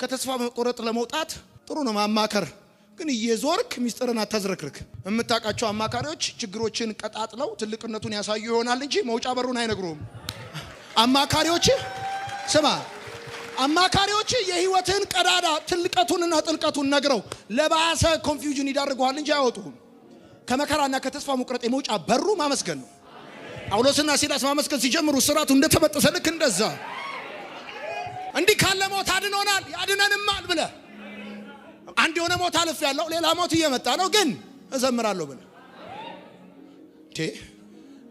ከተስፋ መቆረጥ ለመውጣት ጥሩ ነው ማማከር። ግን እየዞርክ ሚስጥርን አታዝረክርክ። የምታውቃቸው አማካሪዎች ችግሮችን ቀጣጥለው ትልቅነቱን ያሳዩ ይሆናል እንጂ መውጫ በሩን አይነግሩም። አማካሪዎች ስማ፣ አማካሪዎች የህይወትን ቀዳዳ ትልቀቱንና ጥልቀቱን ነግረው ለባሰ ኮንፊውዥን ይዳርጉሃል እንጂ አያወጡም። ከመከራና ከተስፋ መቁረጥ የመውጫ በሩ ማመስገን ነው። ጳውሎስና ሲላስ ማመስገን ሲጀምሩ ስራቱ እንደተበጠሰ ልክ እንደዛ እንዲህ ካለ ሞት አድኖናል ያድነንማል ብለ አንድ የሆነ ሞት አልፍ ያለው ሌላ ሞት እየመጣ ነው ግን እዘምራለሁ ብለ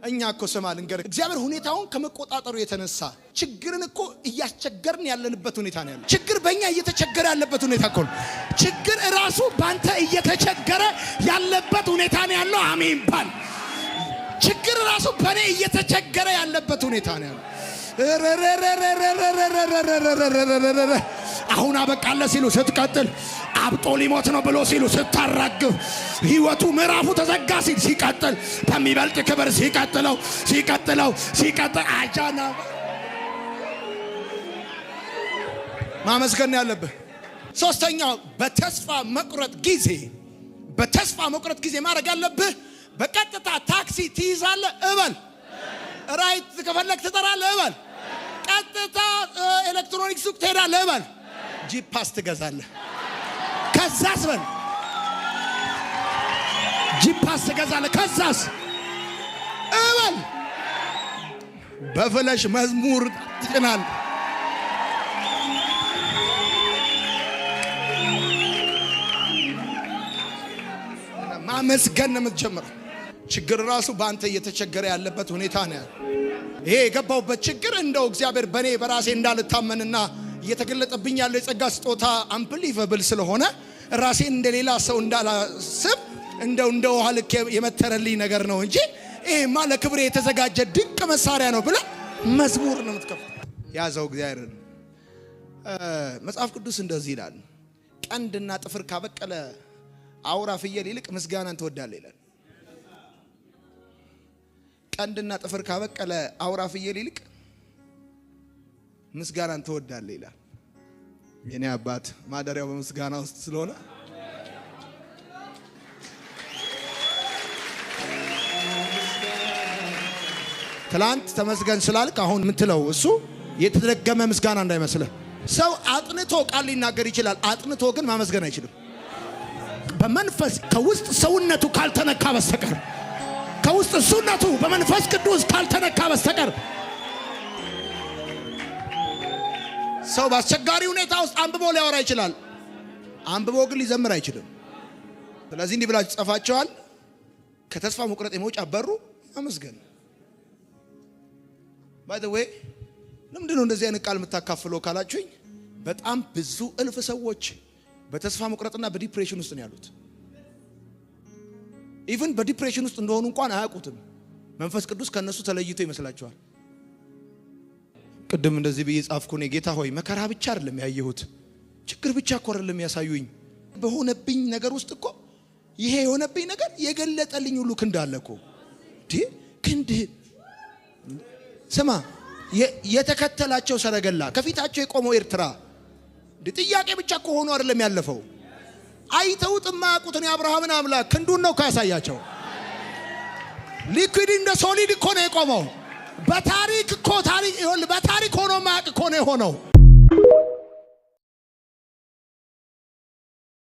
እኛ እኮ ሰማል እንገር እግዚአብሔር ሁኔታውን ከመቆጣጠሩ የተነሳ ችግርን እኮ እያስቸገርን ያለንበት ሁኔታ ነው ያለው። ችግር በእኛ እየተቸገረ ያለበት ሁኔታ እኮ ነው። ችግር ራሱ ባንተ እየተቸገረ ያለበት ሁኔታ ነው ያለው። አሜን ባል። ችግር ራሱ በኔ እየተቸገረ ያለበት ሁኔታ ነው ያለው። አሁን አበቃለ ሲሉ ስትቀጥል አብጦ ሊሞት ነው ብሎ ሲሉ ስታራግፍ ህይወቱ ምዕራፉ ተዘጋ ሲል ሲቀጥል በሚበልጥ ክብር ሲቀጥል አጃና ማመስገን ያለብህ። ሶስተኛው በተስፋ መቁረጥ ጊዜ ማድረግ ያለብህ በቀጥታ ታክሲ ትይዛለህ እበል። ራይት ከፈለክ ትጠራለህ እበል። ቀጥታ ኤሌክትሮኒክስ ሱቅ ትሄዳለህ እበል። ጂፓስ ትገዛለህ። ከዛስ በል ጂፓስ ትገዛለህ። ከዛስ እበል በፍለሽ መዝሙር ትጭናል። ማመስገን ነው የምትጀምረው። ችግር ራሱ በአንተ እየተቸገረ ያለበት ሁኔታ ነው። ይሄ የገባውበት ችግር እንደው እግዚአብሔር በኔ በራሴ እንዳልታመንና እየተገለጠብኝ ያለው የጸጋ ስጦታ አንፕሊቨብል ስለሆነ ራሴን እንደሌላ ሰው እንዳላስብ እንደ ውሃ ልክ የመተረልኝ ነገር ነው እንጂ ይሄማ ለክብሬ የተዘጋጀ ድንቅ መሳሪያ ነው ብለ መዝሙር ነው የምትከፍተው። ያዘው እግዚአብሔር። መጽሐፍ ቅዱስ እንደዚህ ይላል፣ ቀንድና ጥፍር ካበቀለ አውራ ፍየል ይልቅ ምስጋናን ትወዳለህ ይላል። ቀንድና ጥፍር ካበቀለ አውራ ፍየል ይልቅ ምስጋናን ትወዳለህ ይላል። የኔ አባት ማደሪያው በምስጋና ውስጥ ስለሆነ ትላንት ተመስገን ስላልክ አሁን ምትለው እሱ የተደገመ ምስጋና እንዳይመስልህ። ሰው አጥንቶ ቃል ሊናገር ይችላል፣ አጥንቶ ግን ማመስገን አይችልም። በመንፈስ ከውስጥ ሰውነቱ ካልተነካ በስተቀር ከውስጥ እሱነቱ በመንፈስ ቅዱስ ካልተነካ በስተቀር ሰው በአስቸጋሪ ሁኔታ ውስጥ አንብቦ ሊያወራ ይችላል፣ አንብቦ ግን ሊዘምር አይችልም። ስለዚህ እንዲህ ብላችሁ ጽፋችኋል፣ ከተስፋ መቁረጥ የመውጫ በሩ ማመስገን። ባይ ዘ ዌይ ለምንድን ነው እንደዚህ አይነት ቃል የምታካፍለው ካላችሁኝ፣ በጣም ብዙ እልፍ ሰዎች በተስፋ መቁረጥና በዲፕሬሽን ውስጥ ነው ያሉት። ኢቭን በዲፕሬሽን ውስጥ እንደሆኑ እንኳን አያውቁትም። መንፈስ ቅዱስ ከነሱ ተለይቶ ይመስላቸዋል። ቅድም እንደዚህ ብዬ ጻፍኩ፣ እኔ ጌታ ሆይ መከራ ብቻ አይደለም ያየሁት፣ ችግር ብቻ እኮ አይደለም ያሳዩኝ፣ በሆነብኝ ነገር ውስጥ እኮ ይሄ የሆነብኝ ነገር የገለጠልኝ ሁሉ ክንድ አለ እኮ። ክንድ ስማ፣ የተከተላቸው ሰረገላ ከፊታቸው የቆመው ኤርትራ ጥያቄ ብቻ እኮ ሆኖ አይደለም ያለፈው። አይተውት የማያውቁትን የአብርሃምን አምላክ ክንዱን ነው ካያሳያቸው። ሊኩዊድ እንደ ሶሊድ እኮ ነው የቆመው። በታሪክ ሆኖ ማያውቅ እኮ ነው የሆነው።